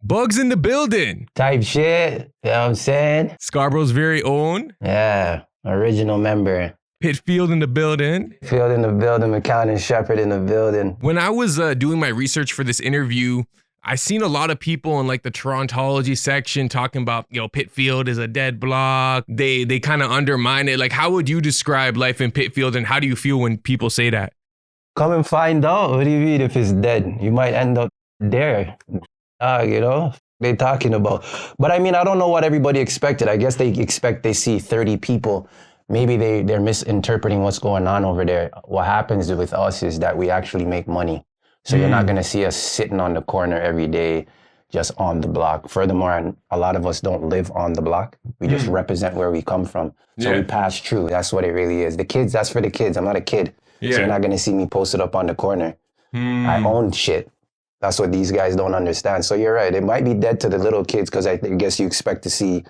Buggz in the building. Type shit, you know what I'm saying? Scarborough's very own. Yeah, original member. Pitfield in the building. Pitfield in the building, McCown and Shepherd in the building. When I was doing my research for this interview, I seen a lot of people in like the Torontology section talking about, Pitfield is a dead block. They kind of undermine it. Like, how would you describe life in Pitfield, and how do you feel when people say that? Come and find out. What do you mean if it's dead? You might end up there. They talking about. But I mean, I don't know what everybody expected. I guess they see 30 people. Maybe they're misinterpreting what's going on over there. What happens with us is that we actually make money. So you're not going to see us sitting on the corner every day just on the block. Furthermore, a lot of us don't live on the block. We just represent where we come from. So we pass through. That's what it really is. The kids, that's for the kids. I'm not a kid. Yeah. So you're not going to see me posted up on the corner. I own shit. That's what these guys don't understand. So you're right. It might be dead to the little kids because I guess you expect to see,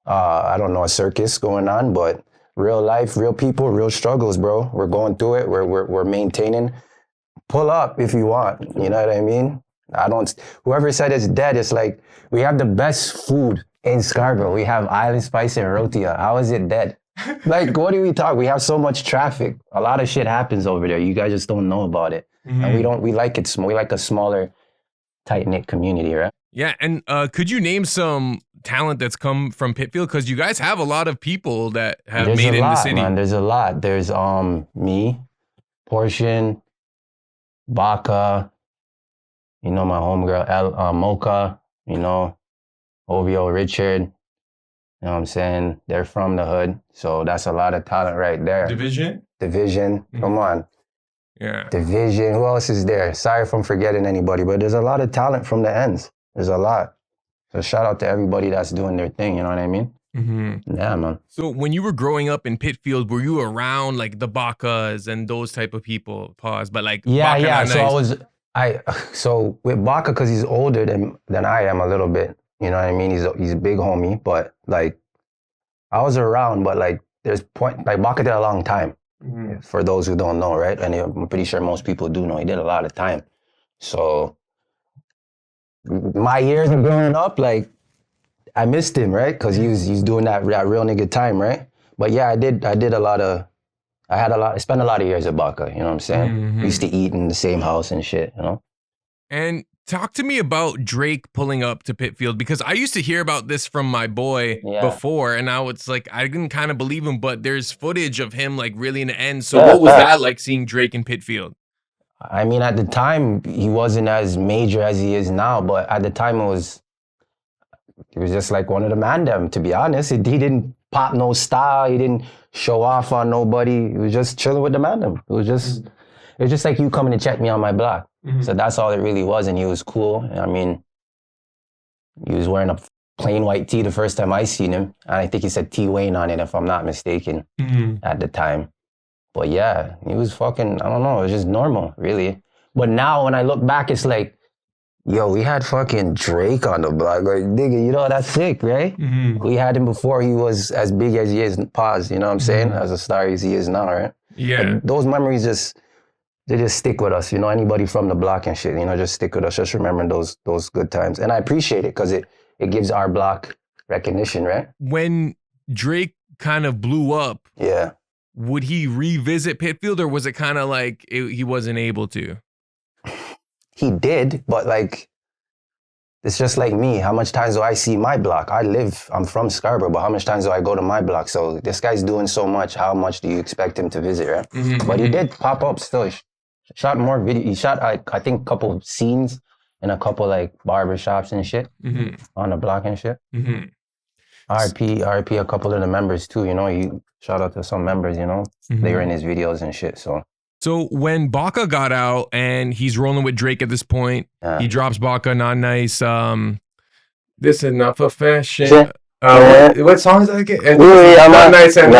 a circus going on. But real life, real people, real struggles, bro. We're going through it. We're maintaining. Pull up if you want. You know what I mean? Whoever said it's dead, it's like we have the best food in Scarborough. We have Island Spice and Rotia. How is it dead? Like, what do we talk? We have so much traffic. A lot of shit happens over there. You guys just don't know about it. And we like it small. We like a smaller, tight-knit community, right? Yeah, and could you name some talent that's come from Pitfield? Because you guys have a lot of people that have made it in the city. Man, there's a lot. There's me, Portion, Baka, my homegirl, Mocha, Ovio, Richard. You know what I'm saying? They're from the hood. So that's a lot of talent right there. Division? Come on. Yeah. Division. Who else is there? Sorry if I'm forgetting anybody, but there's a lot of talent from the ends. There's a lot. So shout out to everybody that's doing their thing. You know what I mean? Yeah, man. So when you were growing up in Pitfield, were you around like the Bakas and those type of people? Pause. But like Baka Not Nice. So with Baka, because he's older than I am a little bit. You know what I mean? He's a big homie, but like I was around, but like Baka did a long time. For those who don't know, right? And I'm pretty sure most people do know. He did a lot of time. So my years of growing up, like I missed him, right? Because he's doing that real nigga time, right? But yeah, I spent a lot of years at Baka, you know what I'm saying? We used to eat in the same house and shit, And talk to me about Drake pulling up to Pitfield, because I used to hear about this from my boy before, and now it's like I didn't kind of believe him, but there's footage of him like really in the end. So what was that like, seeing Drake in Pitfield? I mean, at the time, he wasn't as major as he is now, but at the time it was just like one of the man them, to be honest. He didn't pop no style, he didn't show off on nobody. He was just chilling with the man them. It was just like you coming to check me on my block. So that's all it really was, and he was cool. I mean, he was wearing a plain white tee the first time I seen him, and I think he said T Wayne on it, if I'm not mistaken, at the time. But yeah, he was fucking, I don't know, it was just normal, really. But now when I look back, it's like, yo, we had fucking Drake on the block. Like, nigga, that's sick, right? We had him before he was as big as he is, pause, you know what I'm saying? As a star as he is now, right? Yeah. But those memories they just stick with us, anybody from the block and shit, just stick with us, just remembering those good times. And I appreciate it because it gives our block recognition, right? When Drake kind of blew up, would he revisit Pitfield, or was it kind of like he wasn't able to? He did, but like, it's just like me. How much times do I see my block? I'm from Scarborough, but how much times do I go to my block? So this guy's doing so much, how much do you expect him to visit, right? But he did pop up still. Shot more video. He shot, I think, a couple of scenes in a couple like barber shops and shit on the block and shit. RP a couple of the members too, you shout out to some members, they were in his videos and shit. So when Baka got out and he's rolling with Drake at this point, he drops Baka Not Nice. This enough of fashion. What song is that again? I'm Not Nice. Live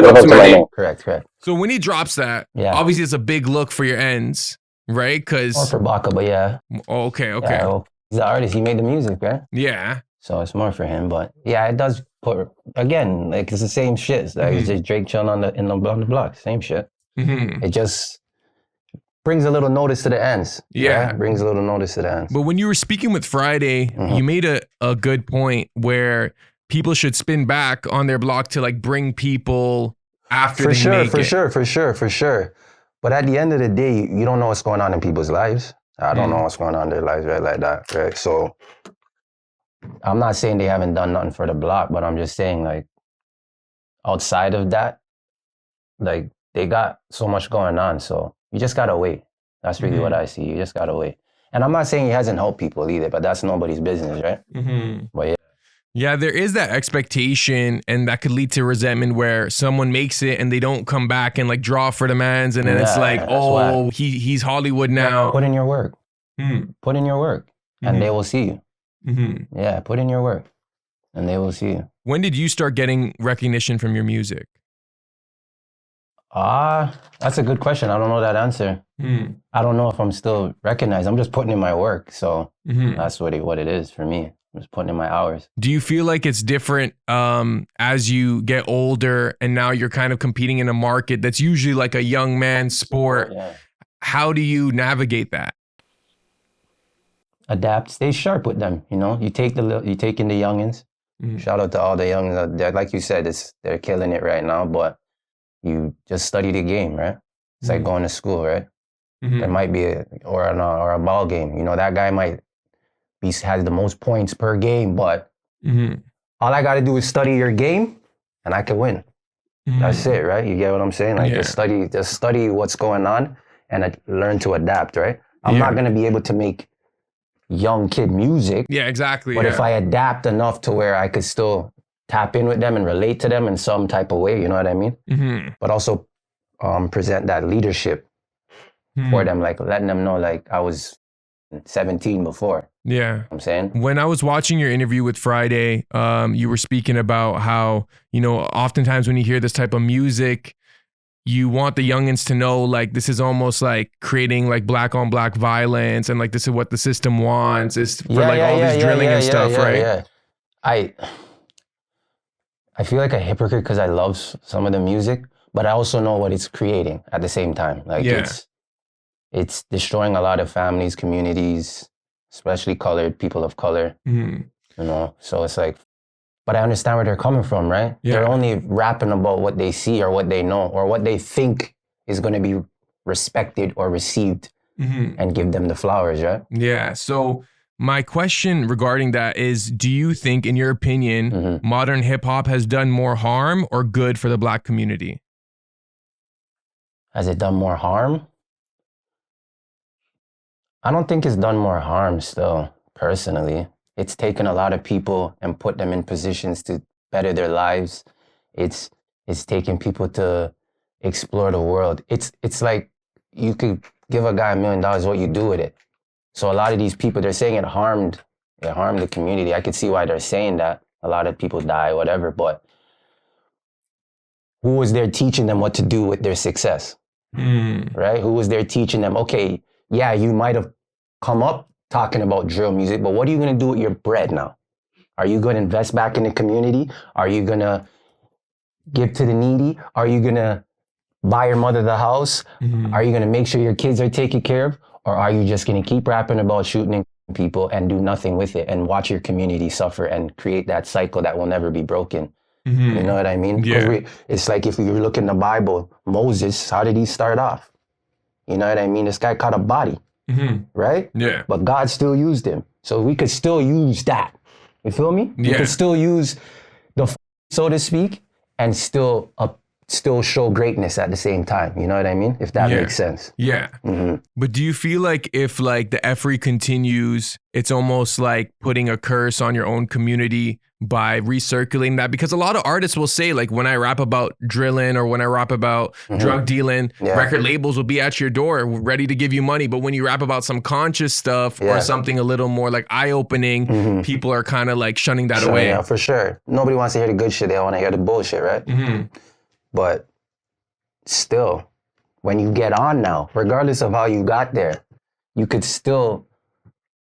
up to my name. Correct. So when he drops that, obviously it's a big look for your ends, right? Because for Baka, but yeah. Oh, okay. Yeah, well, he's the artist. He made the music, right? Yeah. So it's more for him, but yeah, it does put, again, like it's the same shit. It's like it's just Drake chilling on the block, same shit. It just, brings a little notice to the ends. Yeah. Brings a little notice to the ends. But when you were speaking with Friday, you made a good point where people should spin back on their block to like bring people after For they sure, make for it. sure, for sure. But at the end of the day, you don't know what's going on in people's lives. I don't know what's going on in their lives, right? Like that, right? So I'm not saying they haven't done nothing for the block, but I'm just saying like outside of that, like they got so much going on. So you just gotta wait. That's really what I see. You just gotta wait. And I'm not saying he hasn't helped people either, but that's nobody's business, right? But yeah. Yeah, there is that expectation, and that could lead to resentment where someone makes it and they don't come back and like draw for the mans, and then it's like, oh, he's Hollywood now. Put in your work. Put in your work, and they will see you. Yeah, put in your work, and they will see you. When did you start getting recognition from your music? That's a good question. I don't know that answer. I don't know if I'm still recognized. I'm just putting in my work, so that's what it is for me. I'm just putting in my hours. Do you feel like it's different as you get older and now you're kind of competing in a market that's usually like a young man's sport? Yeah. How do you navigate that? Adapt, stay sharp with them. You know, you take in the youngins. Shout out to all the youngins. Like you said, they're killing it right now. But you just study the game, right? It's like going to school, right? There might be a ball game. You know, that guy might has the most points per game, but all I got to do is study your game, and I can win. That's it, right? You get what I'm saying? Like just study what's going on, and learn to adapt, right? I'm not gonna be able to make young kid music. Yeah, exactly. But if I adapt enough to where I could still tap in with them and relate to them in some type of way, you know what I mean? But also present that leadership for them, like letting them know like I was 17 before. Yeah. You know what I'm saying? When I was watching your interview with Friday, you were speaking about how, you know, oftentimes when you hear this type of music, you want the youngins to know like this is almost like creating like black on black violence, and like this is what the system wants is for all this drilling and stuff, right? Yeah. I feel like a hypocrite because I love some of the music, but I also know what it's creating at the same time. Like it's destroying a lot of families, communities, especially people of color, you know? So it's like, but I understand where they're coming from, right? Yeah. They're only rapping about what they see or what they know or what they think is going to be respected or received and give them the flowers, right? Yeah. So my question regarding that is, do you think, in your opinion, modern hip hop has done more harm or good for the Black community? Has it done more harm? I don't think it's done more harm still, personally. It's taken a lot of people and put them in positions to better their lives. It's taken people to explore the world. It's like you could give a guy $1 million, what you do with it. So a lot of these people, they're saying it harmed the community. I could see why they're saying that. A lot of people die, whatever, but who was there teaching them what to do with their success? Right? Who was there teaching them, okay, yeah, you might have come up talking about drill music, but what are you going to do with your bread now? Are you going to invest back in the community? Are you going to give to the needy? Are you going to buy your mother the house? Are you going to make sure your kids are taken care of? Or are you just going to keep rapping about shooting people and do nothing with it and watch your community suffer and create that cycle that will never be broken? You know what I mean? Yeah. It's like if you look in the Bible, Moses, how did he start off? You know what I mean? This guy caught a body, right? Yeah. But God still used him. So we could still use that. You feel me? Yeah. We could still use the so to speak, and still show greatness at the same time. You know what I mean? If that makes sense. Yeah. But do you feel like if like the effery continues, it's almost like putting a curse on your own community by recirculating that? Because a lot of artists will say, like, when I rap about drilling or when I rap about drug dealing, record labels will be at your door ready to give you money. But when you rap about some conscious stuff or something a little more like eye-opening, people are kind of like shunning that away. Yeah, for sure. Nobody wants to hear the good shit. They want to hear the bullshit, right? But still, when you get on now, regardless of how you got there, you could still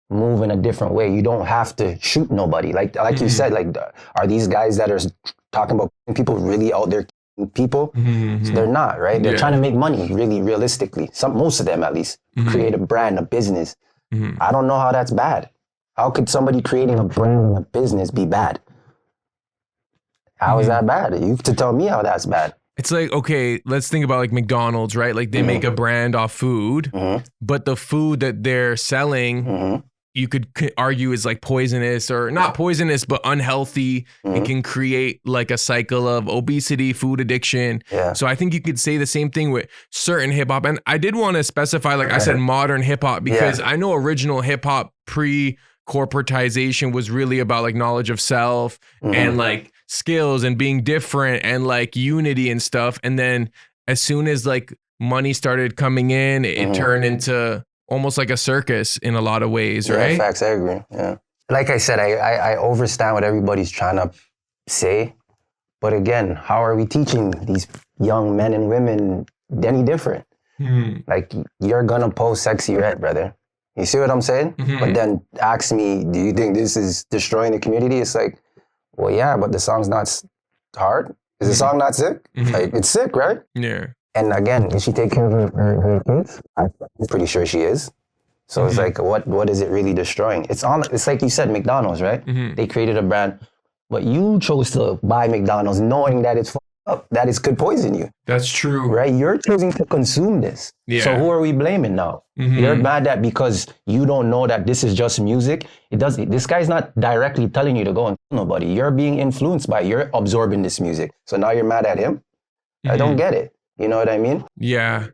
move in a different way. You don't have to shoot nobody. Like you said, like, are these guys that are talking about people really out there people. So they're not, right? They're trying to make money, really, realistically. Most of them, at least, create a brand, a business. I don't know how that's bad. How could somebody creating a brand and a business be bad? How is that bad? You have to tell me how that's bad. It's like, okay, let's think about like McDonald's, right? Like they make a brand off food, but the food that they're selling, you could argue is like poisonous, or not poisonous, but unhealthy. It can create like a cycle of obesity, food addiction. So I think you could say the same thing with certain hip hop. And I did want to specify, like I said, modern hip hop, because I know original hip hop pre-corporatization was really about like knowledge of self and like skills and being different and like unity and stuff. And then as soon as like money started coming in, it turned into almost like a circus in a lot of ways, right? Facts, I agree. Yeah. Like I said, I understand what everybody's trying to say. But again, how are we teaching these young men and women any different? Like, you're gonna post sexy red, brother. You see what I'm saying? But then ask me, do you think this is destroying the community? It's like, well, yeah, but the song's not hard. Is the song not sick? Like, it's sick, right? Yeah. And again, is she taking care of her kids? I'm pretty sure she is. So it's like, what is it really destroying? It's like you said, McDonald's, right? They created a brand, but you chose to buy McDonald's knowing that it's up, that it could poison you. That's true. Right? You're choosing to consume this. Yeah. So who are we blaming now? You're mad that because you don't know that this is just music. This guy's not directly telling you to go and kill nobody. You're being influenced by, you're absorbing this music. So now you're mad at him? I don't get it. You know what I mean? Yeah.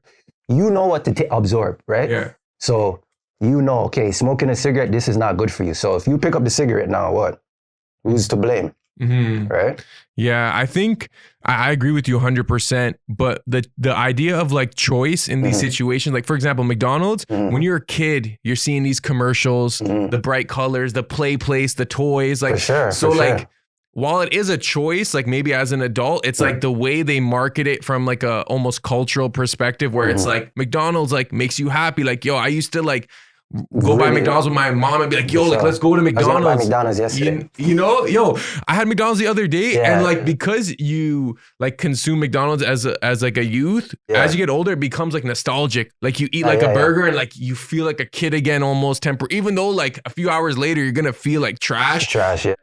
You know what to absorb, right? Yeah. So you know, okay, smoking a cigarette, this is not good for you. So if you pick up the cigarette now, what? Who's to blame? Right? Yeah, I think I agree with you 100%. But the idea of like choice in these situations, like for example, McDonald's, when you're a kid, you're seeing these commercials, the bright colors, the play place, the toys, like while it is a choice, like maybe as an adult, it's like the way they market it from like a almost cultural perspective, where it's like McDonald's like makes you happy. Like, yo, I used to like go buy McDonald's with my mom and be like, yo, like, let's go to McDonald's. I was buy McDonald's yesterday. You know, yo, I had McDonald's the other day, and like, because you like consume McDonald's as like a youth, as you get older, it becomes like nostalgic. Like you eat like a burger and like you feel like a kid again, almost even though like a few hours later, you're going to feel like trash.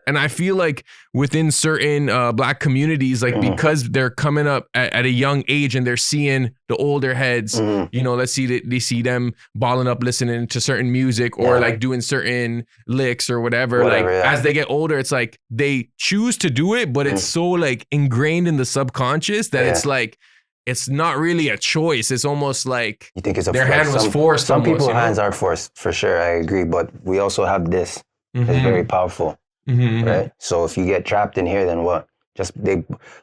And I feel like within certain Black communities, like because they're coming up at a young age and they're seeing the older heads, you know, they see them balling up, listening to certain music or like doing certain licks or whatever. As they get older, it's like they choose to do it, but it's so like ingrained in the subconscious that it's like, it's not really a choice. It's almost like you think it's their hand was forced. Some people's hands are forced, for sure. I agree. But we also have this. It's very powerful, right? So if you get trapped in here, then what?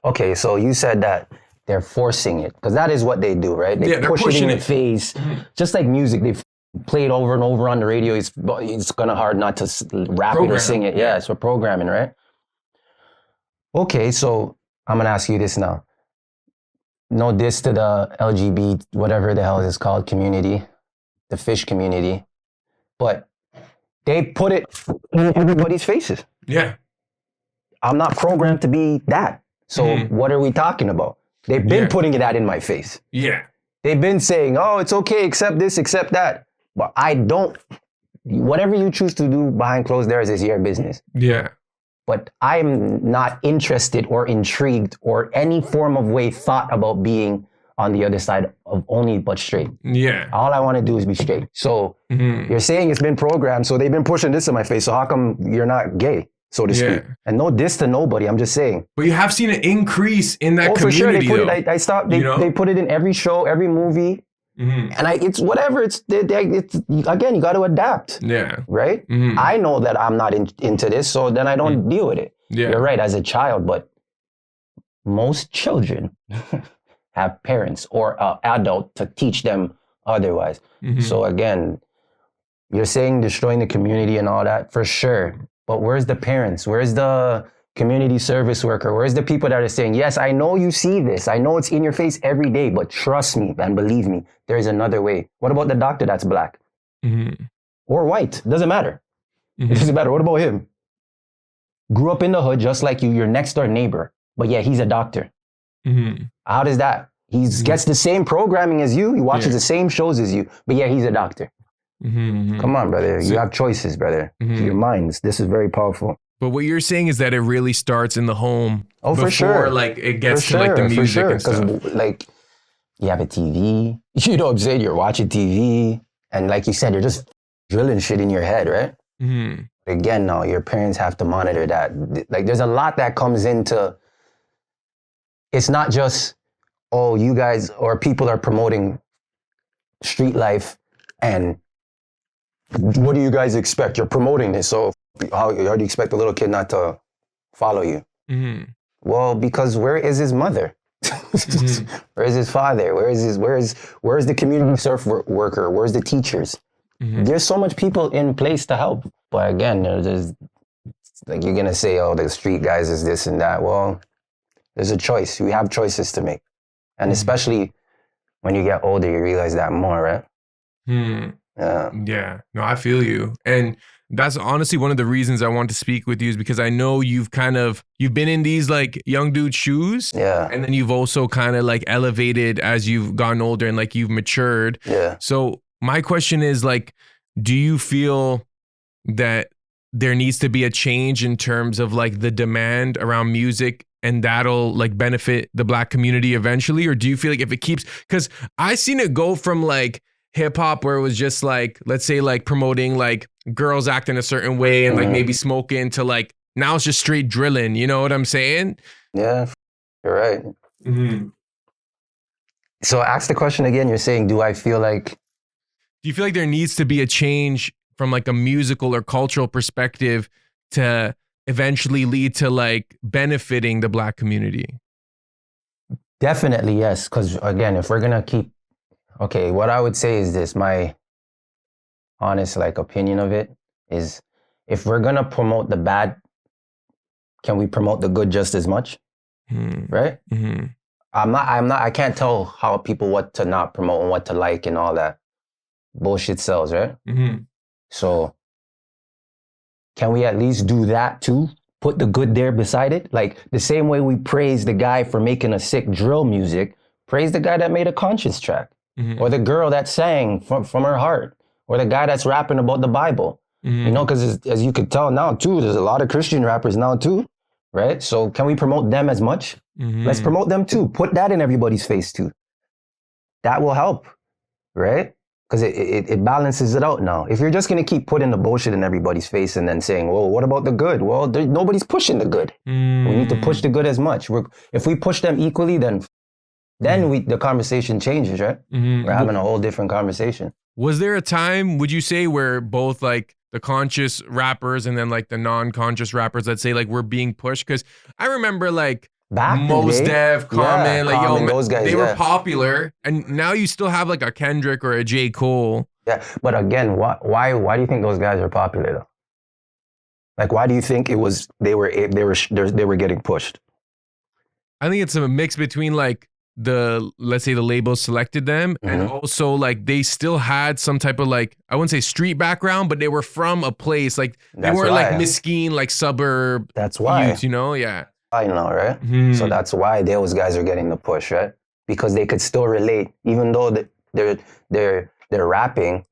Okay, so you said that they're forcing it, because that is what they do, right? They're pushing it in the face. Just like music, they play it over and over on the radio. It's kind of hard not to rap it or sing it. Yeah, it's for programming, right? Okay, so I'm going to ask you this now. No diss to the LGBT, whatever the hell it's called, community, the fish community. But they put it in everybody's faces. Yeah. I'm not programmed to be that. So what are we talking about? They've been putting that in my face. Yeah. They've been saying, oh, it's okay, accept this, accept that. But I don't. Whatever you choose to do behind closed doors is your business. Yeah. But I'm not interested or intrigued or any form of way thought about being on the other side of only but straight. Yeah. All I want to do is be straight. So you're saying it's been programmed, so they've been pushing this in my face. So how come you're not gay, so to speak? And no diss to nobody. I'm just saying. But you have seen an increase in that community. For sure. They put it. They put it in every show, every movie. And it's whatever. It's again, you got to adapt. Yeah. Right. I know that I'm not into this, so then I don't deal with it. Yeah. You're right, as a child, but most children have parents or an adult to teach them otherwise. So again, you're saying destroying the community and all that, for sure. But where's the parents? Where's the community service worker? Where's the people that are saying, yes, I know you see this. I know it's in your face every day, but trust me and believe me, there is another way. What about the doctor that's Black? Or white? Doesn't matter. It doesn't matter. What about him? Grew up in the hood just like you, your next door neighbor, but yeah, he's a doctor. How does that? He gets the same programming as you. He watches the same shows as you, but yeah, he's a doctor. Come on, brother. You have choices, brother. Your minds. This is very powerful. But what you're saying is that it really starts in the home. Oh, before, for sure. Like it gets to like the music and stuff. Because like you have a TV. You know what I'm saying? You're watching TV, and like you said, you're just drilling shit in your head, right? Again, no, your parents have to monitor that. Like, there's a lot that comes into. It's not just, oh, you guys or people are promoting street life, and what do you guys expect? You're promoting this, so how do you expect a little kid not to follow you? Well, because where is his mother? Where is his father? Where's the community surf worker? Where's the teachers? There's so much people in place to help. But again, there's like, you're gonna say, oh, the street guys is this and that. Well, there's a choice. We have choices to make. And especially when you get older, you realize that more, right? Yeah. No, I feel you. And that's honestly one of the reasons I want to speak with you, is because I know you've been in these like young dude shoes. Yeah. And then you've also kind of like elevated as you've gotten older and like you've matured. Yeah. So my question is like, do you feel that there needs to be a change in terms of like the demand around music, and that'll like benefit the Black community eventually? Or do you feel like if it keeps, because I seen it go from like hip hop where it was just like, let's say like promoting like girls acting a certain way and like maybe smoking, to like now it's just straight drilling. You know what I'm saying? Yeah, you're right. So ask the question again. You're saying, do I feel like, do you feel like there needs to be a change from like a musical or cultural perspective to eventually lead to like benefiting the Black community? Definitely, yes. Because again, if we're gonna keep, okay, what I would say is this, my honest like opinion of it is, if we're gonna promote the bad, can we promote the good just as much? Right? I can't tell how people what to not promote and what to like and all that. Bullshit sells, right? So can we at least do that too? Put the good there beside it? Like the same way we praise the guy for making a sick drill music, praise the guy that made a conscious track. Or the girl that sang from her heart. Or the guy that's rapping about the Bible. You know, because as you could tell now too, there's a lot of Christian rappers now too, right? So can we promote them as much? Let's promote them too. Put that in everybody's face too. That will help, right? Because it balances it out now. If you're just going to keep putting the bullshit in everybo's face and then saying, well, what about the good? Well, nobody's pushing the good. We need to push the good as much. If we push them equally, then the conversation changes, right? We're having a whole different conversation. Was there a time, would you say, where both like the conscious rappers and then like the non-conscious rappers, let's say, like were being pushed? Because I remember like Mos Def, Common, like Common, yo, those guys, they were popular, and now you still have like a Kendrick or a J. Cole. Yeah, but again, why do you think those guys are popular though? Like, why do you think they were getting pushed? I think it's a mix between like let's say the labels selected them, and also like they still had some type of like, I wouldn't say street background, but they were from a place, like they weren't like Miskeen, like suburb. That's why, youth, you know, yeah. I know, right? So that's why those guys are getting the push, right? Because they could still relate, even though they're rapping,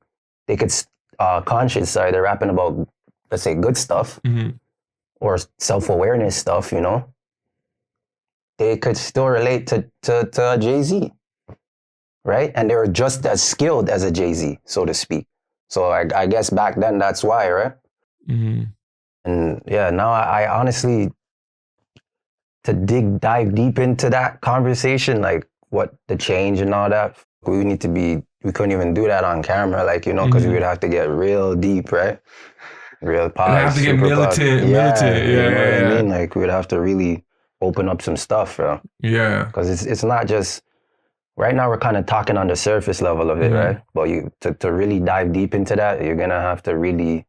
they could conscious. Sorry, they're rapping about, let's say, good stuff or self-awareness stuff. You know, they could still relate to Jay-Z, right? And they were just as skilled as a Jay-Z, so to speak. So I guess back then that's why, right? And yeah, now I honestly, to dive deep into that conversation, like what the change and all that, we couldn't even do that on camera, like, you know, because we would have to get real deep, right? Real pop. Have to get militant. You know Yeah. what I mean? Like, we would have to really open up some stuff, bro. Yeah. Because it's not just, right now we're kind of talking on the surface level of it, right? But to really dive deep into that, you're going to have to really,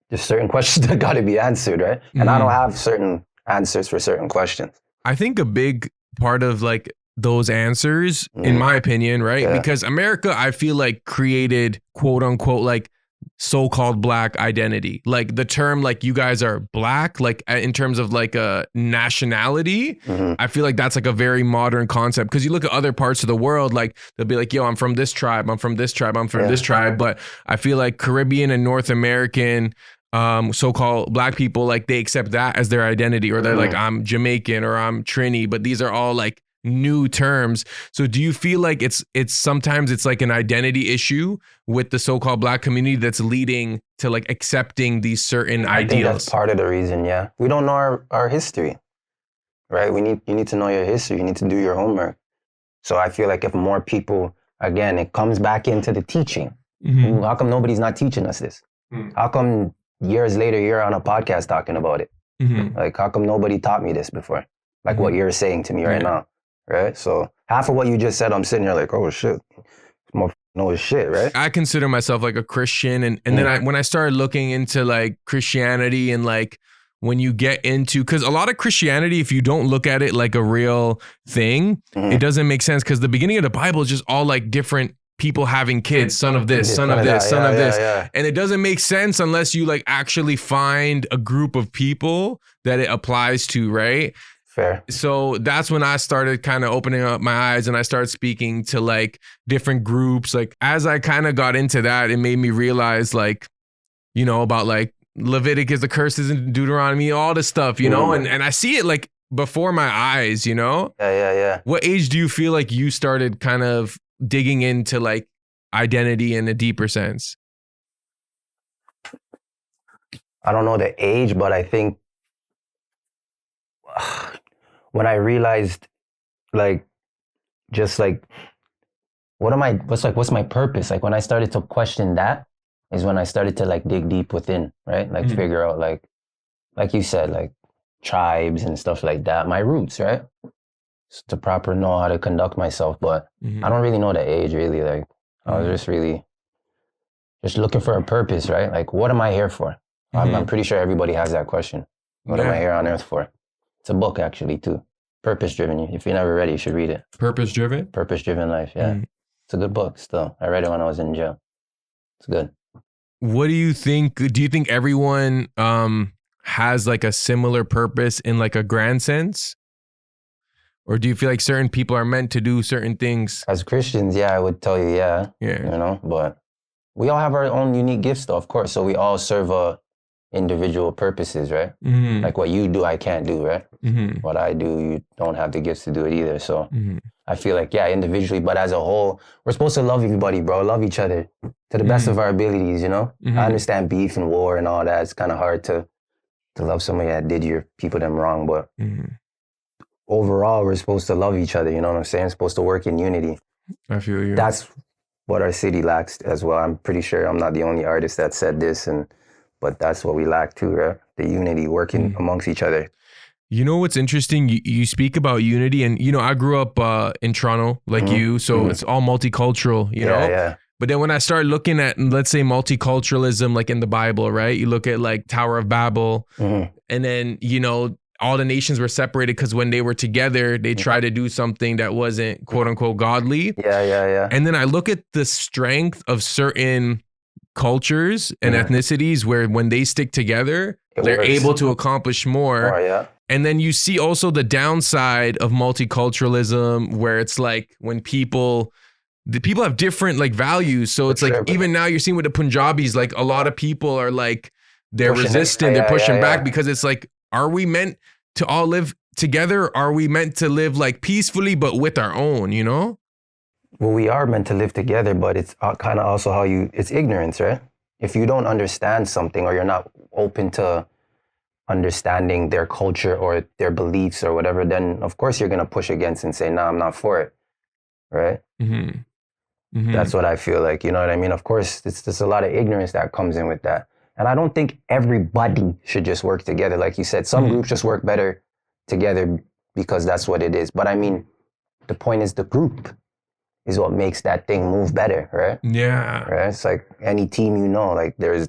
there's certain questions that got to be answered, right? And I don't have certain answers for certain questions. I think a big part of like those answers, in my opinion, right? Because America, I feel like created quote unquote like so-called black identity? Like the term, like you guys are black, like in terms of like a nationality, I feel like that's like a very modern concept, because you look at other parts of the world, like they'll be like, yo, I'm from this tribe, I'm from this tribe, I'm from this tribe. But I feel like Caribbean and North American so-called black people, like they accept that as their identity, or they're like, I'm Jamaican or I'm Trini, but these are all like new terms. So do you feel like it's sometimes it's like an identity issue with the so-called black community that's leading to like accepting these certain ideals? I think that's part of the reason. Yeah, we don't know our history, right? You need to know your history. You need to do your homework. So I feel like if more people, again, it comes back into the teaching. How come nobody's not teaching us this? How come years later you're on a podcast talking about it? Like, how come nobody taught me this before? Like what you're saying to me right now. Right? So half of what you just said, I'm sitting here like, oh shit, more know his shit, right? I consider myself like a Christian, and then when I started looking into like Christianity, and like when you get into, because a lot of Christianity, if you don't look at it like a real thing, it doesn't make sense, because the beginning of the Bible is just all like different people having kids, son of this, son of this, son of this. And it doesn't make sense unless you like actually find a group of people that it applies to, right? Fair. So that's when I started kind of opening up my eyes, and I started speaking to like different groups. Like as I kind of got into that, it made me realize like, you know, about like Leviticus, the curses in Deuteronomy, all this stuff, you know, and I see it like before my eyes, you know? Yeah. What age do you feel like you started kind of digging into like identity in a deeper sense? I don't know the age, but I think when I realized, like, just like, what's my purpose? Like when I started to question that is when I started to like dig deep within, right? Like figure out like you said, like tribes and stuff like that, my roots, right? Just to proper know how to conduct myself. But I don't really know the age really. Like I was just really just looking for a purpose, right? Like what am I here for? I'm pretty sure everybody has that question. What am I here on earth for? It's a book actually too. Purpose Driven. If you're never read it, you should read it. Purpose Driven? Purpose Driven Life, yeah. It's a good book still. I read it when I was in jail. It's good. What do you think? Do you think everyone has like a similar purpose in like a grand sense? Or do you feel like certain people are meant to do certain things? As Christians, yeah, I would tell you, yeah. Yeah. You know, but we all have our own unique gifts though, of course. So we all serve individual purposes, right? Like what you do, I can't do, right? What I do, you don't have the gifts to do it either. So I feel like, yeah, individually, but as a whole, we're supposed to love everybody, bro. Love each other to the best of our abilities, you know? I understand beef and war and all that. It's kind of hard to love somebody that did your people them wrong, but overall, we're supposed to love each other, you know what I'm saying? We're supposed to work in unity. I feel you. That's what our city lacks as well. I'm pretty sure I'm not the only artist that said this, but that's what we lack too, right? The unity, working amongst each other. You know what's interesting? You speak about unity, and you know I grew up in Toronto, like you, so it's all multicultural, you know. Yeah. But then when I started looking at, let's say, multiculturalism, like in the Bible, right? You look at like Tower of Babel, and then you know all the nations were separated because when they were together, they tried to do something that wasn't quote unquote godly. Yeah. And then I look at the strength of certain cultures and ethnicities where when they stick together, they're able to accomplish more. Oh, yeah. And then you see also the downside of multiculturalism where it's like when people have different like values. So it's like even now you're seeing with the Punjabis, like a lot of people are like, they're resistant, they're pushing back because it's like, are we meant to all live together? Are we meant to live like peacefully, but with our own, you know? Well, we are meant to live together, but it's kind of also it's ignorance, right? If you don't understand something or you're not open to understanding their culture or their beliefs or whatever, then of course you're going to push against and say, nah, I'm not for it, right? That's what I feel like, you know what I mean? Of course, there's a lot of ignorance that comes in with that. And I don't think everybody should just work together. Like you said, some groups just work better together because that's what it is. But I mean, the point is the group is what makes that thing move better, right? Yeah. Right? It's like any team, you know, like there's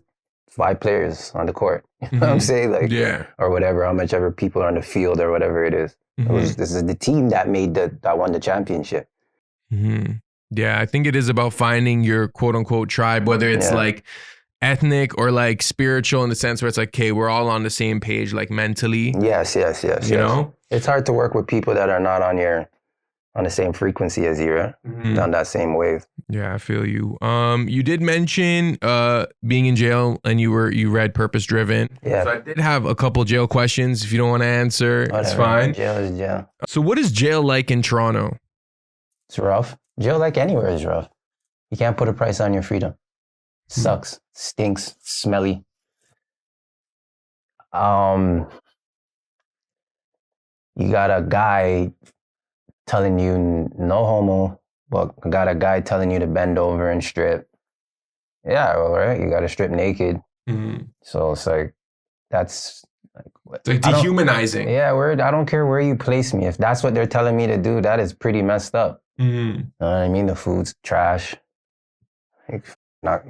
5 players on the court. You know what I'm saying? Like, or whatever, how much ever people are on the field or whatever it is. This is the team that won the championship. Yeah, I think it is about finding your quote unquote tribe, whether it's like ethnic or like spiritual in the sense where it's like, okay, we're all on the same page, like mentally. Yes. You know? It's hard to work with people that are not on the same frequency as you, right? On that same wave. Yeah, I feel you. You did mention being in jail and you read Purpose Driven. Yeah. So I did have a couple jail questions. If you don't want to answer, it's fine. Jail is jail. So what is jail like in Toronto? It's rough. Jail, like anywhere, is rough. You can't put a price on your freedom. Sucks. Stinks. Smelly. You got a guy telling you no homo, but got a guy telling you to bend over and strip. Yeah, all right. You got to strip naked. So it's like, that's like, it's like dehumanizing. Yeah, I don't care where you place me. If that's what they're telling me to do, that is pretty messed up. You know what I mean? The food's trash. Like, not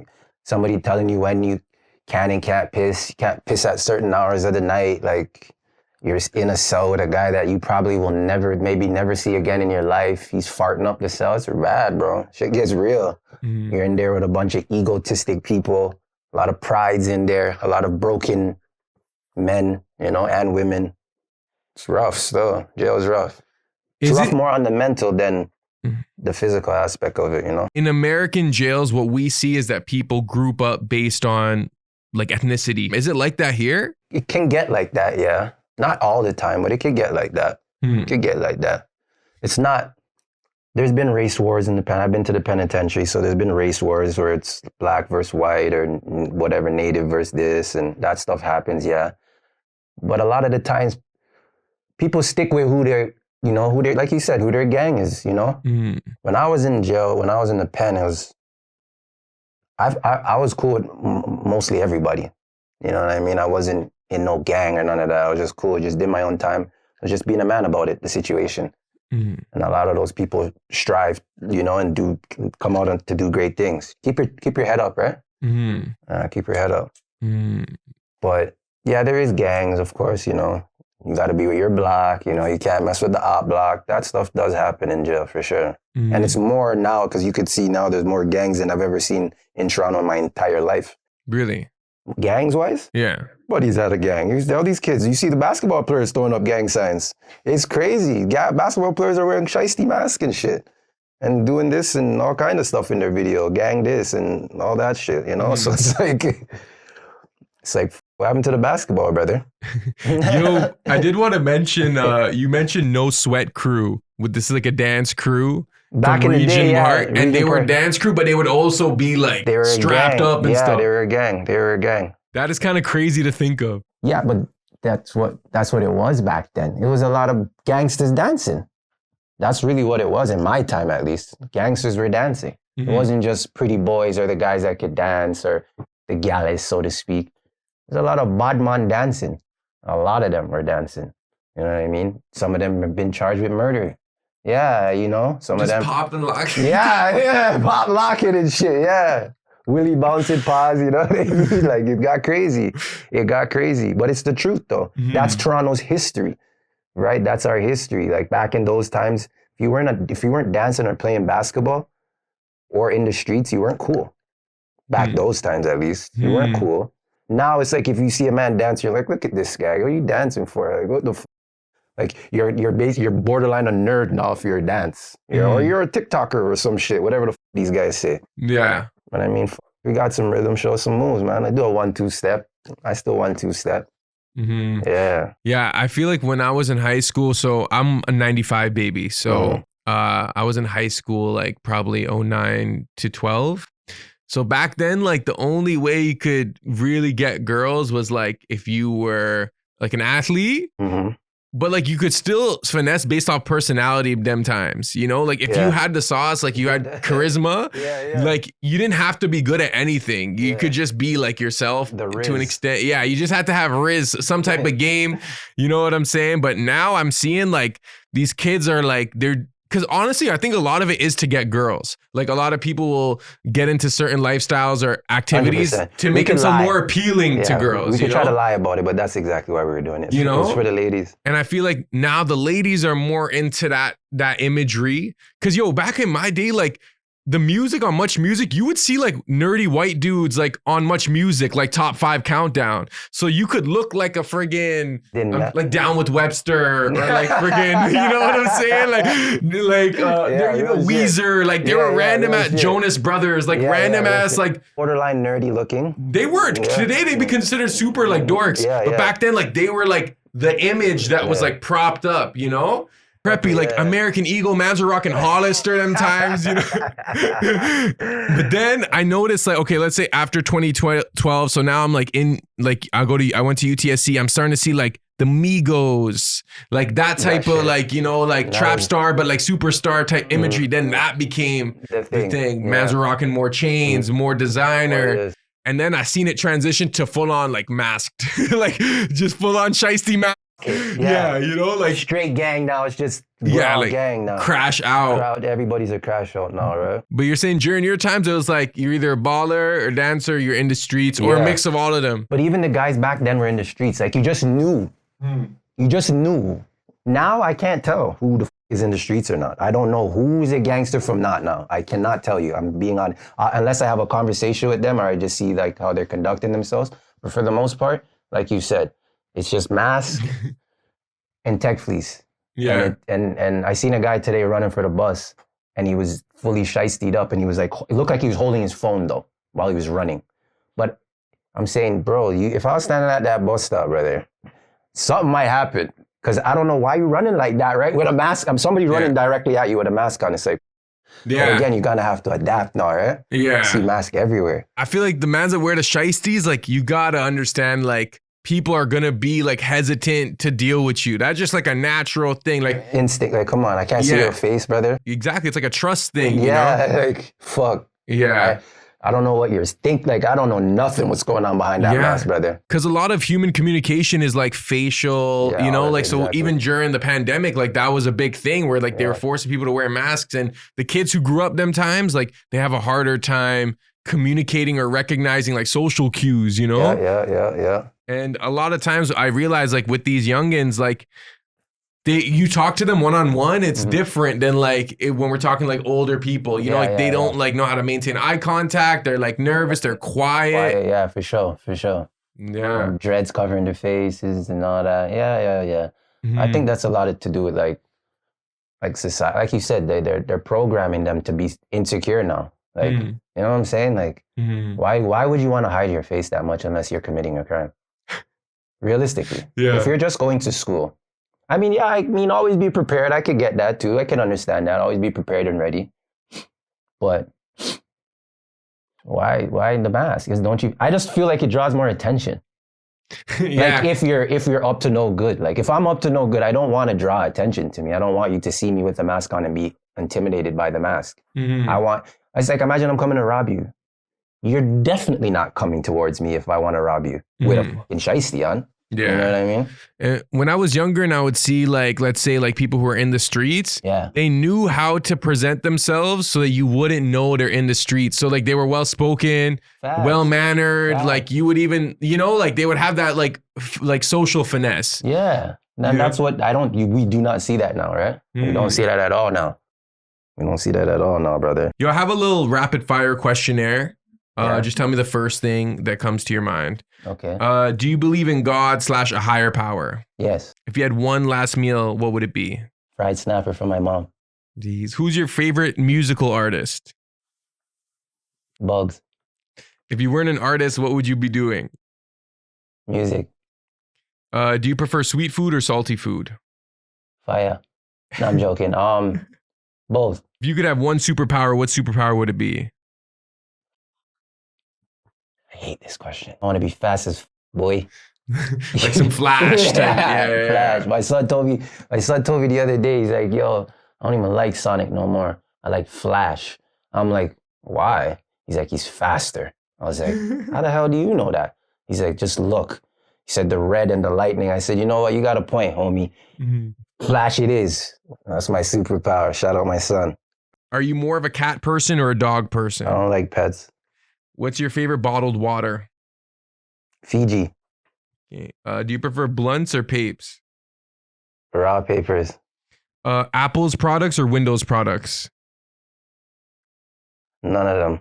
somebody telling you when you can and can't piss. You can't piss at certain hours of the night. Like, you're in a cell with a guy that you probably will never see again in your life. He's farting up the cell. It's bad, bro. Shit gets real. You're in there with a bunch of egotistic people. A lot of pride's in there. A lot of broken men, and women. It's rough still. Jail's rough. It's rough more on the mental than the physical aspect of it, In American jails, what we see is that people group up based on like ethnicity. Is it like that here? It can get like that, yeah. Not all the time, but it could get like that. It could get like that. It's not, there's been race wars in the pen. I've been to the penitentiary, so there's been race wars where it's black versus white or whatever, native versus this, and that stuff happens, yeah. But a lot of the times, people stick with who they're, like you said, who their gang is, When I was in jail, when I was in the pen, I was cool with mostly everybody. You know what I mean? I wasn't in no gang or none of that. I was just cool, just did my own time. I was just being a man about it, the situation. And a lot of those people strive, and come out to do great things. Keep your head up, right? Keep your head up. But yeah, there is gangs, of course, You got to be with your block, you can't mess with the op block. That stuff does happen in jail for sure. And it's more now because you could see now there's more gangs than I've ever seen in Toronto in my entire life. Really? Gangs-wise? Yeah. Buddy's had a gang. All these kids, you see the basketball players throwing up gang signs. It's crazy. Basketball players are wearing shiesty masks and shit and doing this and all kind of stuff in their video, gang this and all that shit, So it's like, what happened to the basketball, brother? Yo, I did want to mention, you mentioned No Sweat Crew. This is like a dance crew. Back in the day, and they were a dance crew, but they would also be like strapped up and stuff. Yeah, they were a gang. That is kind of crazy to think of. Yeah, but that's what it was back then. It was a lot of gangsters dancing. That's really what it was in my time, at least. Gangsters were dancing. It wasn't just pretty boys or the guys that could dance or the gals, so to speak. There's a lot of bad man dancing. A lot of them were dancing. You know what I mean? Some of them have been charged with murder. Yeah, some of them. Just pop and lock. Yeah, pop locking and shit, yeah. Willie bouncing paws, you know what I mean? Like, it got crazy. But it's the truth, though. That's Toronto's history, right? That's our history. Like, back in those times, if you weren't dancing or playing basketball or in the streets, you weren't cool. Back those times, at least. You weren't cool. Now it's like if you see a man dance, you're like, look at this guy. What are you dancing for? Like, what the Like you're borderline a nerd now if you're a dance, or you're a TikToker or some shit, whatever the these guys say. Yeah. But I mean, we got some rhythm, show some moves, man. I do a 1-2 step. I still 1-2 step. Mm-hmm. Yeah. Yeah. I feel like when I was in high school, so I'm a 95 baby. So I was in high school, like probably 09 to 12. So back then, like the only way you could really get girls was like if you were like an athlete. Mm-hmm. But like you could still finesse based off personality them times, you know, like if you had the sauce, like you had charisma, like you didn't have to be good at anything. You could just be like yourself to an extent. Yeah. You just had to have some type of game. You know what I'm saying? But now I'm seeing like these kids are like, because honestly, I think a lot of it is to get girls. Like a lot of people will get into certain lifestyles or activities 100%. To make themselves more appealing to girls. We can try to lie about it, but that's exactly why we were doing it. You know, it's for the ladies. And I feel like now the ladies are more into that imagery. Because back in my day, like the music on Much Music, you would see like nerdy white dudes like on Much Music, like top 5 countdown. So you could look like a friggin' like Down with Webster or like friggin', you know what I'm saying? Weezer, like they were random at Jonas Brothers, like random ass, like borderline nerdy looking. They were today they'd be considered super like dorks, but back then like they were like the image that was like propped up, you know? Preppy, like American Eagle, mans were rocking Hollister them times, you know. But then I noticed, like, okay, let's say after 2012, so now I'm like in, like I went to UTSC. I'm starting to see like the Migos, like that type of like, you know, like trap star, but like superstar type imagery. Then that became the thing. Mans were rocking more chains, more designer. And then I seen it transition to full on like masked, like just full on shiesty mask. Yeah, you know, like straight gang now. It's just like gang now. Crash out. Everybody's a crash out now, right? But you're saying during your times, it was like you're either a baller or dancer, you're in the streets, or a mix of all of them. But even the guys back then were in the streets. Like you just knew. You just knew. Now I can't tell who the is in the streets or not. I don't know who's a gangster from not now. I cannot tell you. I'm being on unless I have a conversation with them or I just see like how they're conducting themselves. But for the most part, like you said, it's just mask and tech fleece. Yeah. And I seen a guy today running for the bus and he was fully shiestied up and he was like, it looked like he was holding his phone though while he was running. But I'm saying, bro, if I was standing at that bus stop, brother, something might happen. Because I don't know why you're running like that, right? With a mask, somebody running directly at you with a mask on. It's like, but again, you're gonna have to adapt now, right? Yeah. You see mask everywhere. I feel like the mans that wear the shiesties, like you gotta understand, like people are gonna be like hesitant to deal with you. That's just like a natural thing, like instinct. Like, come on, I can't see your face, brother. Exactly, it's like a trust thing. Yeah, you know? like fuck. Yeah. I don't know what you're like. I don't know nothing what's going on behind that mask, brother. Because a lot of human communication is like facial, you know, like so even during the pandemic, like that was a big thing where like they were forcing people to wear masks, and the kids who grew up them times, like they have a harder time communicating or recognizing like social cues, you know? Yeah. And a lot of times I realize like with these youngins, like you talk to them one-on-one, it's different than like when we're talking like older people, you know, like they don't like know how to maintain eye contact. They're like nervous, they're quiet. Yeah, for sure. Yeah. Dreads covering their faces and all that. Yeah. I think that's a lot to do with like society. Like you said, they're programming them to be insecure now. Like, you know what I'm saying? Like, why would you want to hide your face that much unless you're committing a crime? Realistically. If you're just going to school. I mean, always be prepared. I could get that too. I can understand that. Always be prepared and ready. But why the mask? Because don't you? I just feel like it draws more attention. Like if you're up to no good. Like if I'm up to no good, I don't want to draw attention to me. I don't want you to see me with the mask on and be intimidated by the mask. It's like, imagine I'm coming to rob you. You're definitely not coming towards me if I want to rob you with a fucking shiesty on. Yeah. You know what I mean? When I was younger and I would see like, let's say like people who are in the streets, they knew how to present themselves so that you wouldn't know they're in the streets. So like they were well-spoken, well-mannered, like you would even, you know, like they would have that like social finesse. Yeah. And that's what we do not see that now, right? We don't see that at all now. We don't see that at all now, brother. Yo, I have a little rapid fire questionnaire. Just tell me the first thing that comes to your mind. Okay. Do you believe in God / a higher power? Yes. If you had one last meal, what would it be? Fried snapper from my mom. Jeez. Who's your favorite musical artist? Buggz. If you weren't an artist, what would you be doing? Music. Do you prefer sweet food or salty food? Fire. No, I'm joking. Both. If you could have one superpower, what superpower would it be? I hate this question. I want to be fast as boy. Like some Flash. Flash. My son told me the other day, he's like, yo, I don't even like Sonic no more. I like Flash. I'm like, why? He's like, he's faster. I was like, how the hell do you know that? He's like, just look. He said the red and the lightning. I said, you know what? You got a point, homie. Flash it is. That's my superpower. Shout out my son. Are you more of a cat person or a dog person? I don't like pets. What's your favorite bottled water? Fiji. Okay. Do you prefer blunts or papes? Raw papers. Apple's products or Windows products? None of them.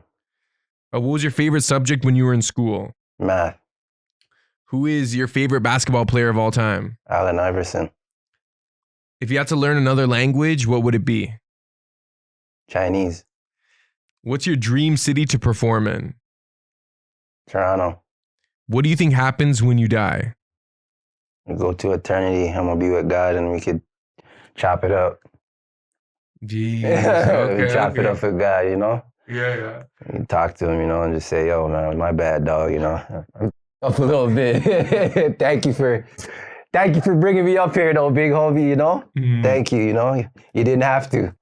What was your favorite subject when you were in school? Math. Who is your favorite basketball player of all time? Allen Iverson. If you had to learn another language, what would it be? Chinese. What's your dream city to perform in? Toronto. What do you think happens when you die? We go to eternity. I'm going to be with God and we could chop it up. Jeez. We chop it up with God, you know? Yeah. You talk to him, you know, and just say, yo, man, my bad, dog, you know? I'm up a little bit. Thank you for bringing me up here, though, big homie, you know? Mm-hmm. Thank you, you know? You didn't have to.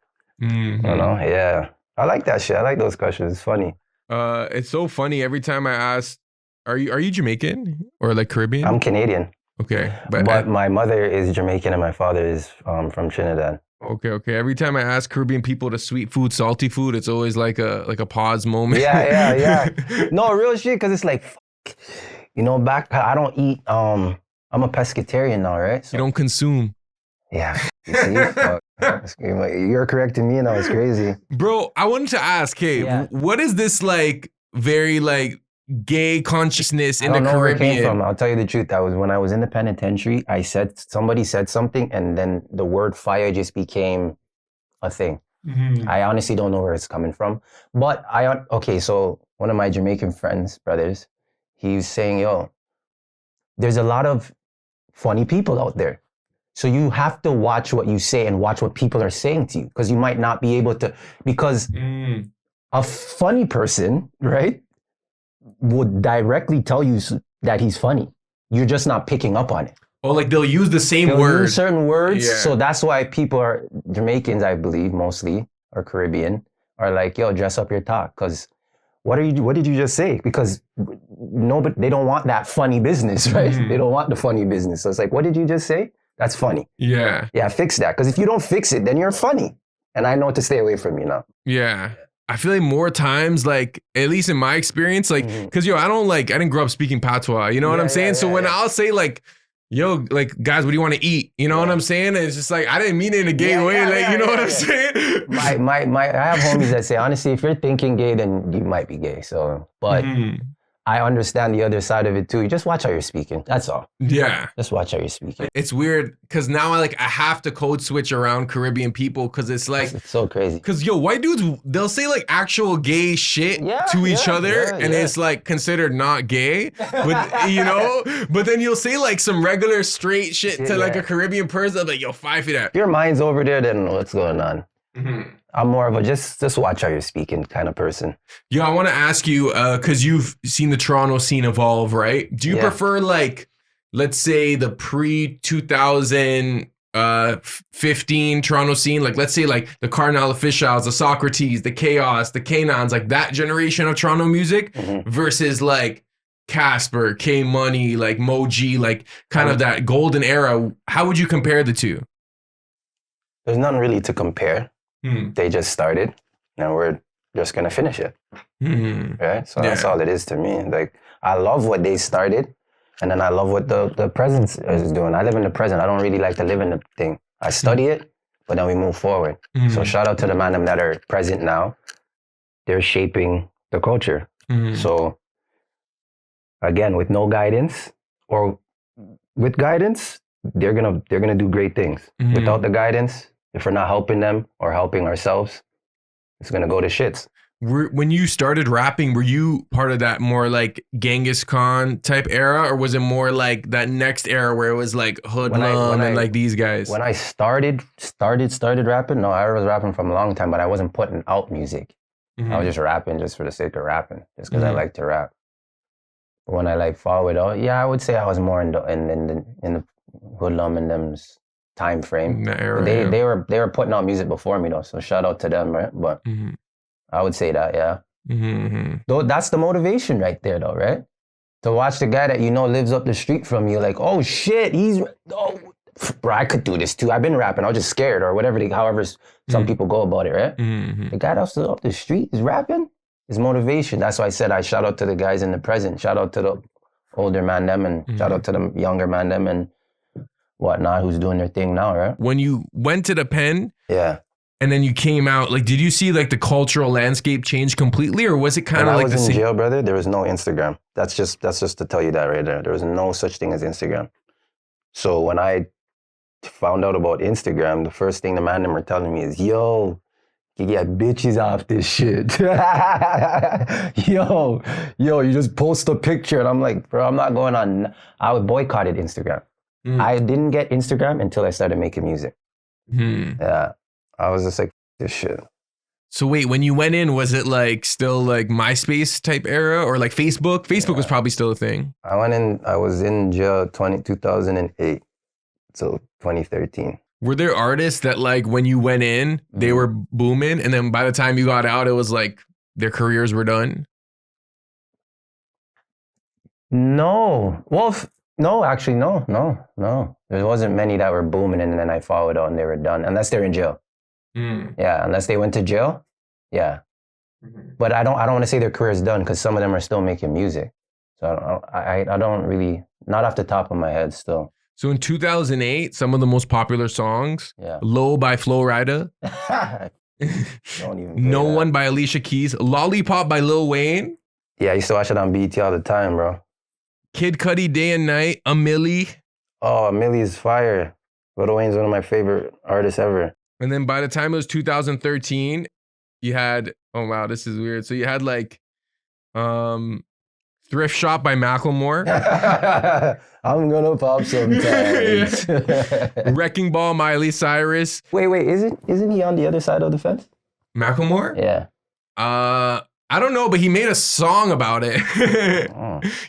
Mm-hmm. You know? Yeah. I like that shit. I like those questions. It's funny. It's so funny. Every time I ask, are you Jamaican or like Caribbean? I'm Canadian. Okay. But my mother is Jamaican and my father is from Trinidad. Okay. Every time I ask Caribbean people to sweet food, salty food, it's always like a pause moment. Yeah. No, real shit, because it's like, fuck. You know, I don't eat, I'm a pescatarian now, right? So, you don't consume. Yeah. You see, fuck. You're correcting me now, it's crazy. Bro, I wanted to ask, what is this like very like gay consciousness in the Caribbean? Where it came from. I'll tell you the truth. That was when I was in the penitentiary. Somebody said something, and then the word fire just became a thing. Mm-hmm. I honestly don't know where it's coming from. But so one of my Jamaican brothers, he was saying, yo, there's a lot of funny people out there. So you have to watch what you say and watch what people are saying to you, because you might not be able to, because a funny person, right, would directly tell you that he's funny. You're just not picking up on it. Oh, like they'll use the same They'll word. use certain words. Yeah. So that's why people are Jamaicans, I believe, mostly, or Caribbean, are like, yo, dress up your talk. Because what did you just say? Because they don't want that funny business, right? Mm-hmm. They don't want the funny business. So it's like, what did you just say? That's funny. Yeah, fix that. Because if you don't fix it, then you're funny. And I know to stay away from you now. Yeah. I feel like more times, like, at least in my experience, like, because, I didn't grow up speaking patois, you know what I'm saying? So when I'll say, like, yo, like, guys, what do you want to eat? You know what I'm saying? And it's just like, I didn't mean it in a gay way. You know what I'm saying? I have homies that say, honestly, if you're thinking gay, then you might be gay. So, but I understand the other side of it too. You just watch how you're speaking. That's all. Yeah. Just watch how you're speaking. It's weird because now I have to code switch around Caribbean people because it's like... It's so crazy. Because, white dudes, they'll say like actual gay shit to each other and it's like considered not gay. But, but then you'll say like some regular straight shit to like a Caribbean person. Like, yo, 5 feet out. If your mind's over there, then what's going on? Mm-hmm. I'm more of a just watch how you're speaking kind of person. I want to ask you, because you've seen the Toronto scene evolve, right? Do you prefer like, let's say the pre-2015 Toronto scene? Like, let's say like the Cardinal Officials, the Socrates, the Chaos, the Canons, like that generation of Toronto music versus like Casper, K-Money, like Moji, like kind of that golden era. How would you compare the two? There's none really to compare. They just started, and we're just gonna finish it, right? So that's all it is to me. Like, I love what they started, and then I love what the present is doing. I live in the present. I don't really like to live in the thing. I study it, but then we move forward. So shout out to the man that are present now. They're shaping the culture. So again, with no guidance or with guidance, they're gonna do great things. Without the guidance, if we're not helping them or helping ourselves, it's going to go to shits. When you started rapping, were you part of that more like Genghis Khan type era, or was it more like that next era where it was like Hoodlum and like these guys? When I started rapping, no, I was rapping from a long time, but I wasn't putting out music. I was just rapping just for the sake of rapping, just because I like to rap. But when I like followed out, I would say I was more in the Hoodlum and them's time frame. They were putting out music before me though, so shout out to them, right? But I would say that, Though that's the motivation right there though, right? To watch the guy that lives up the street from you, like, oh shit, bro, I could do this too. I've been rapping, I was just scared or whatever, however some people go about it, right? The guy that's up the street is rapping, is motivation. That's why I said I shout out to the guys in the present, shout out to the older man them, and shout out to the younger man them, and whatnot, who's doing their thing now, right? When you went to the pen, And then you came out, like, did you see like the cultural landscape change completely, or was it kind of like the same? When I was in jail, brother, there was no Instagram. That's just to tell you that right there. There was no such thing as Instagram. So when I found out about Instagram, the first thing the man them were telling me is, yo, you get bitches off this shit. yo, you just post a picture. And I'm like, bro, I'm not going on. I boycotted Instagram. I didn't get Instagram until I started making music. Yeah. I was just like, this shit. So wait, when you went in, was it like still like MySpace type era or like Facebook? Facebook was probably still a thing. I was in jail 2008 till 2013. Were there artists that like when you went in, they were booming, and then by the time you got out, it was like their careers were done? No. Well, no, actually, no. There wasn't many that were booming and then I followed out and they were done, unless they're in jail. Yeah, unless they went to jail. Yeah. But I don't want to say their career is done because some of them are still making music. So I don't really, not off the top of my head still. So in 2008, some of the most popular songs, Low by Flo Rida, No One by Alicia Keys, Lollipop by Lil Wayne. Yeah, I used to watch it on BET all the time, bro. Kid Cudi, Day and Night, A Milli. Oh, A Milli is fire. Lil Wayne's one of my favorite artists ever. And then by the time it was 2013, you had, oh wow, this is weird. So you had like Thrift Shop by Macklemore. I'm gonna pop sometimes. Wrecking Ball, Miley Cyrus. Wait, isn't he on the other side of the fence? Macklemore? Yeah. I don't know, but he made a song about it.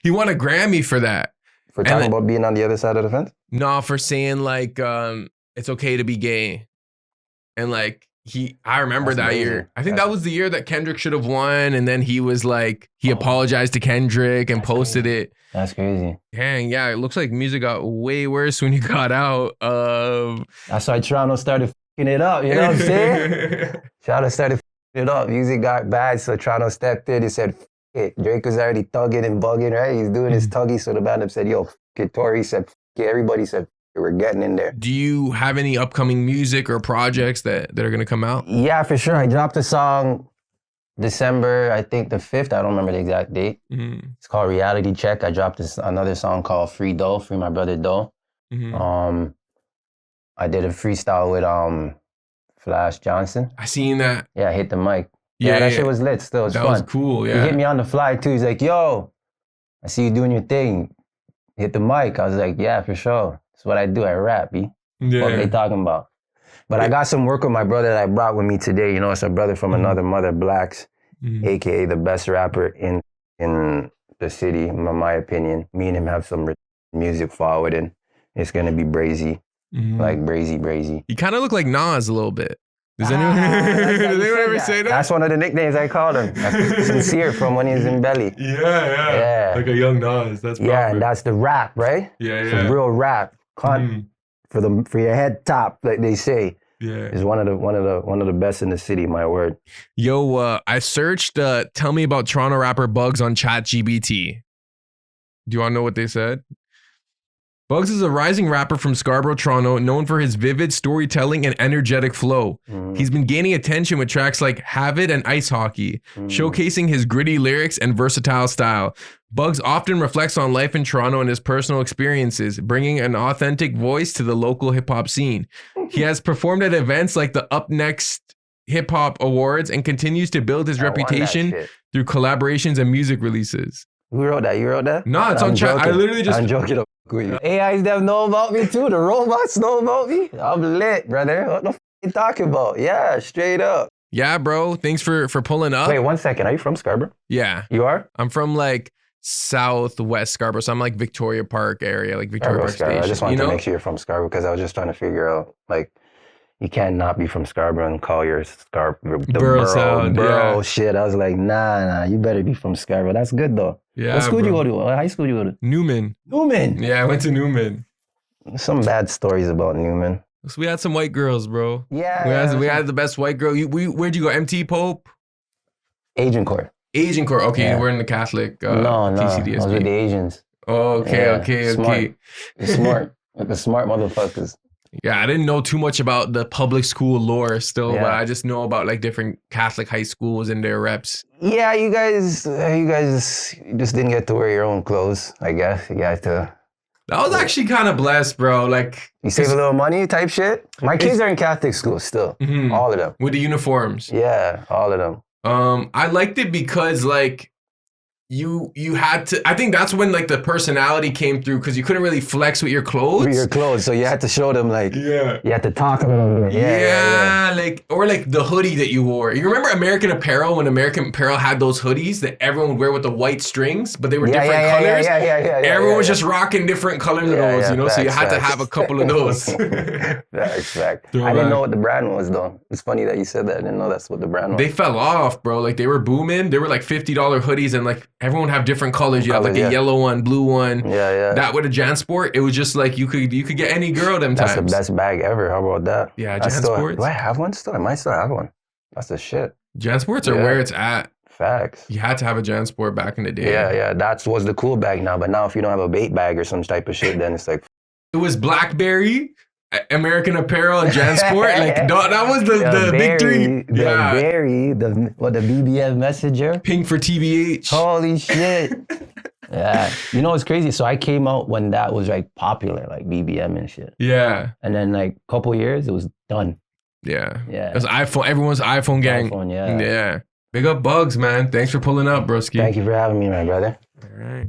He won a Grammy for that. For talking about being on the other side of the fence? No, for saying like it's okay to be gay. And like I remember that year. I think that was the year that Kendrick should have won. And then he was like, he apologized to Kendrick and posted it. That's crazy. Dang, yeah. It looks like music got way worse when you got out. That's why Toronto started f***ing it up. You know what I'm saying? Toronto started f***ing it up. Music got bad, so Toronto stepped in. He said, f*** it. Drake was already thugging and bugging, right? He's doing his tuggy. So the band said, yo, f*** it. Tory said, f*** it. Everybody said, f*** it. We're getting in there. Do you have any upcoming music or projects that are going to come out? Yeah, for sure. I dropped a song December, I think the 5th. I don't remember the exact date. It's called Reality Check. I dropped another song called Free Doe, Free My Brother Doe. I did a freestyle with Flash Johnson. I seen that. Yeah, Hit the Mic. Yeah, that shit was lit still. It was fun. That was cool, yeah. He hit me on the fly too. He's like, yo, I see you doing your thing. Hit the mic. I was like, yeah, for sure. That's what I do. I rap, B. Yeah. What are they talking about? But I got some work with my brother that I brought with me today. You know, it's a brother from another mother, Blacks, a.k.a. the best rapper in the city, in my opinion. Me and him have some music forward, and it's going to be brazy. Like brazy. You kind of look like Nas a little bit. Does anyone ever say that? That's one of the nicknames I called him. That's Sincere from when he was in Belly. Yeah. Like a young Nas. That's proper. Yeah, and that's the rap, right? Yeah. It's real rap. For your head top, like they say. Yeah. Is one of the best in the city, my word. Yo, I searched tell me about Toronto rapper Buggz on ChatGPT. Do you want to know what they said? Buggz is a rising rapper from Scarborough, Toronto, known for his vivid storytelling and energetic flow. He's been gaining attention with tracks like Have It and Ice Hockey, showcasing his gritty lyrics and versatile style. Buggz often reflects on life in Toronto and his personal experiences, bringing an authentic voice to the local hip-hop scene. He has performed at events like the Up Next Hip Hop Awards and continues to build his reputation through collaborations and music releases. Who wrote that? You wrote that? No, it's on chat. I literally just... I'm joking. AIs them know about me too. The robots know about me. I'm lit, brother. What the f*** you talking about? Yeah, straight up. Yeah, bro. Thanks for pulling up. Wait, 1 second. Are you from Scarborough? Yeah. You are? I'm from like southwest Scarborough. So I'm like Victoria Park area, like Victoria Park Station. I just wanted to make sure you're from Scarborough because I was just trying to figure out, like, you can't not be from Scarborough and call your Borough Sound, bro, shit. I was like, nah, you better be from Scarborough. That's good though. Yeah. What school do you go to? What high school do you go to? Newman. Yeah, I went to Newman. Some bad stories about Newman. So we had some white girls, bro. Yeah. We had the best white girl. Where'd you go? MT Pope? Asian Court. Asian Court. Okay, you were in the Catholic no. TCDSP. I was with the Asians. Oh, okay. Smart. Smart. Like the smart motherfuckers. Yeah, I didn't know too much about the public school lore still, Yeah. but I just know about like different Catholic high schools and their reps. Yeah, you guys just didn't get to wear your own clothes, I guess. You got to. That was actually kind of blessed, bro. Like You save a little money type shit. My kids are in Catholic school still. Mhm. All of them. with the uniforms. Yeah, all of them. I liked it because like you had to. I think that's when like the personality came through because you couldn't really flex with your clothes. With your clothes, so you had to show them like Yeah. you had to talk a little bit. Yeah. Like or like the hoodie that you wore. You remember American Apparel when American Apparel had those hoodies that everyone would wear with the white strings, but they were different colors. Yeah. Everyone was just rocking different colors of those, you know. So you had to have a couple of those. Fact. I didn't know what the brand was though. It's funny that you said that. I didn't know that's what the brand was. They fell off, bro. Like they were booming. They were like $50 hoodies, and like everyone have different colors. You have like a yellow one, blue one. Yeah. That with a JanSport, it was just like you could get any girl them That's times. the best bag ever. How about that? Yeah, I still- JanSports. Do I have one still? I might still have one. That's the shit. JanSports are where it's at. Facts. You had to have a JanSport back in the day. Yeah. That was the cool bag now. But now if you don't have a bait bag or some type of shit, then it's like It was BlackBerry, American Apparel, and JanSport. Like that was the big three. The Berry, the BBM Messenger. Pink for TBH. Holy shit. Yeah. You know what's crazy? So I came out when that was like popular, like BBM and shit. Yeah. And then like a couple years, it was done. Yeah. Yeah. It was iPhone. Everyone's iPhone gang. iPhone, yeah. Yeah. Big up Buggz, man. Thanks for pulling up, broski. Thank you for having me, my brother. All right.